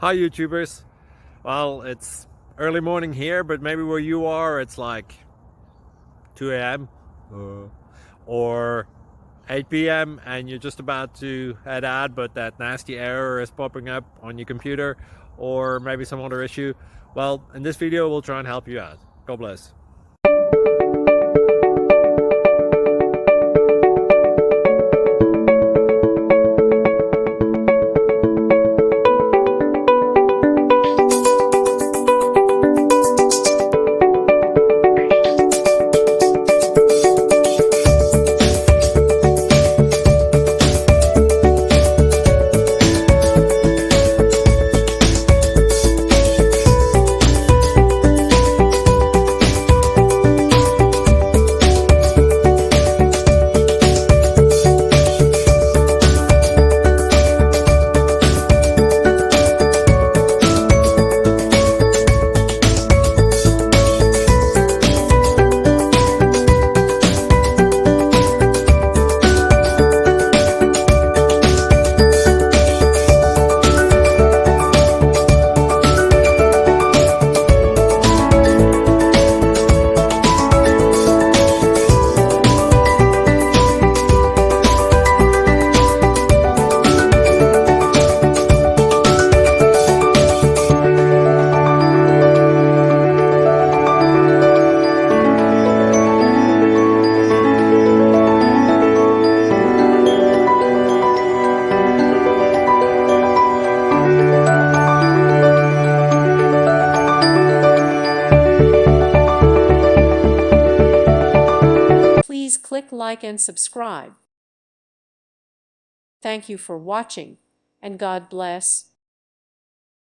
Hi YouTubers. Well, it's early morning here, but maybe where you are it's like 2 a.m. or 8 p.m. and you're just about to head out, but that nasty error is popping up on your computer, or maybe some other issue. Well, in this video we'll try and help you out. God bless. Please click like and subscribe. Thank you for watching, and God bless.